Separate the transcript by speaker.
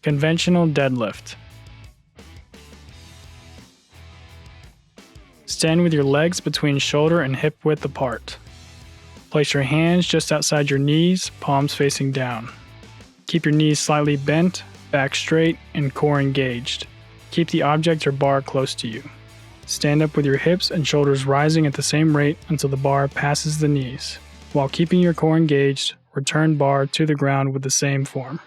Speaker 1: Conventional deadlift. Stand with your legs between shoulder and hip width apart. Place your hands just outside your knees, palms facing down. Keep your knees slightly bent, back straight, and core engaged. Keep the object or bar close to you. Stand up with your hips and shoulders rising at the same rate until the bar passes the knees. While keeping your core engaged, return bar to the ground with the same form.